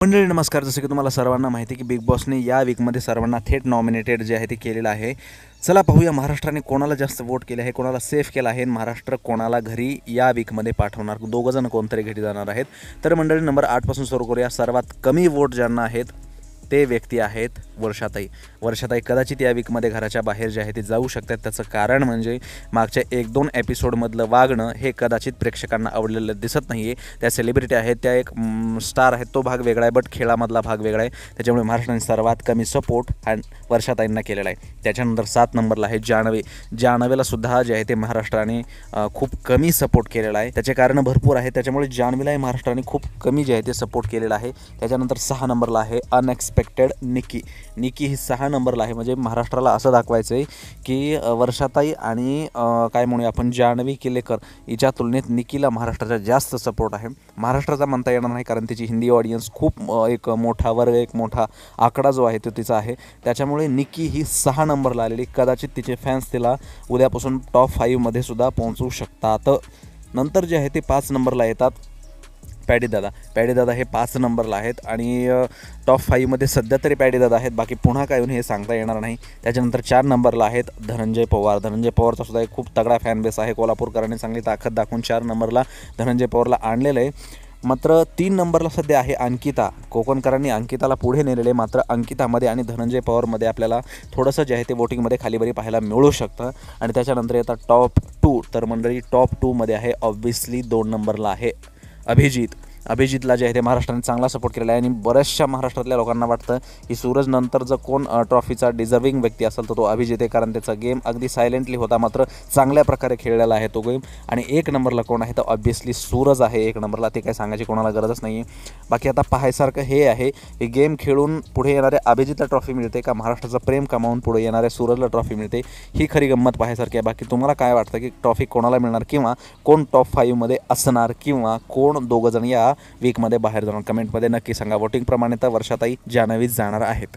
मंडळी नमस्कार. जसं की तुम्हाला सर्वांना माहिती आहे की बिग बॉसने या वीकमध्ये सर्वांना थेट नॉमिनेटेड जे आहे ते केलेलं आहे. चला पाहूया महाराष्ट्राने कोणाला जास्त वोट केले आहे, कोणाला सेफ केलं आहे, महाराष्ट्र कोणाला घरी या वीकमध्ये पाठवणार, दोघंजण कोणतरी घरी जाणार आहेत. तर मंडळी नंबर 8 पासून सुरू करूया. सर्वात कमी वोट ज्यांना आहेत ते व्यक्ती आहेत वर्षाताई. वर्षाताई कदाचित या वीकमध्ये घराच्या बाहेर जे आहे ते जाऊ शकतात. त्याचं कारण म्हणजे मागच्या 1-2 एपिसोडमधलं वागणं हे कदाचित प्रेक्षकांना आवडलेलं दिसत नाही आहे. त्या सेलिब्रिटी आहेत, त्या एक स्टार आहेत, तो भाग वेगळा आहे, बट खेळामधला भाग वेगळा आहे. त्याच्यामुळे महाराष्ट्राने सर्वात कमी सपोर्ट हा वर्षाताईंना केलेला आहे. त्याच्यानंतर 7 नंबरला आहे जान्हवी. जान्हवीला सुद्धा जे आहे ते महाराष्ट्राने खूप कमी सपोर्ट केलेला आहे. त्याचे कारण भरपूर आहे, त्याच्यामुळे जान्हवीलाही महाराष्ट्राने खूप कमी जे आहे ते सपोर्ट केलेला आहे. त्याच्यानंतर 6 नंबरला आहे अनएक्सपेक्टेड निकी. निकी ही 6 नंबरला आहे. म्हणजे महाराष्ट्राला असं दाखवायचं आहे की वर्षाताई आणि काय म्हणूया आपण जान्हवी किल्लेकर हिच्या तुलनेत निकीला महाराष्ट्राचा जास्त सपोर्ट आहे. महाराष्ट्राचा म्हणता येणार नाही, कारण तिची हिंदी ऑडियन्स खूप एक मोठा वर्ग, एक मोठा आकडा जो आहे तो तिचा आहे. त्याच्यामुळे निकी ही 6 नंबरला आलेली. कदाचित तिचे फॅन्स तिला उद्यापासून टॉप 5मध्ये सुद्धा पोहोचवू शकतात. नंतर जे आहे ते 5 नंबरला येतात पॅडीदादा. पॅडीदादा हे 5 नंबरला आहेत आणि टॉप 5मध्ये सध्या तरी पॅडीदादा आहेत. बाकी पुन्हा काय होईल हे सांगता येणार नाही. त्याच्यानंतर 4 नंबरला आहेत धनंजय पवार. धनंजय पवारचा सुद्धा एक खूप तगडा फॅन बेस आहे. कोल्हापूरकरांनी चांगली ताकद दाखवून 4 नंबरला धनंजय पवारला आणलेलं आहे. मात्र 3 नंबरला सध्या आहे अंकिता. कोकणकरांनी अंकिताला पुढे नेलेले. मात्र अंकितामध्ये आणि धनंजय पवारमध्ये आपल्याला थोडंसं जे आहे ते वोटिंगमध्ये खालीबरी पाहायला मिळू शकतं. आणि त्याच्यानंतर येतात टॉप 2. तर मंडळी टॉप 2मध्ये आहे ऑब्व्हियसली 2 नंबरला आहे अभिजित. अभिजितला जे आहे ते महाराष्ट्राने चांगला सपोर्ट केलेला आहे. आणि बऱ्याचशा महाराष्ट्रातल्या लोकांना वाटतं की सूरज नंतर जर कोण ट्रॉफीचा डिझर्विंग व्यक्ती असेल तर तो अभिजित आहे, कारण त्याचा गेम अगदी सायलेंटली होता, मात्र चांगल्या प्रकारे खेळलेला आहे तो गेम. आणि 1 नंबरला कोण आहे तर ऑब्व्हियसली सूरज आहे 1 नंबरला. ते काय सांगायची कोणाला गरजच नाही आहे. बाकी आता पाहायसारखं हे आहे की गेम खेळून पुढे येणाऱ्या अभिजितला ट्रॉफी मिळते का महाराष्ट्राचं प्रेम कमावून पुढे येणाऱ्या सूरजला ट्रॉफी मिळते, ही खरी गंमत पाहायसारखी आहे. बाकी तुम्हाला काय वाटतं की ट्रॉफी कोणाला मिळणार, किंवा कोण टॉप 5मध्ये असणार, किंवा कोण दोघंजण या वीकमध्ये बाहेर जाणार, कमेंटमध्ये नक्की सांगा. वोटिंगप्रमाणे तर वर्षाताई जान्हवी जाणार आहेत.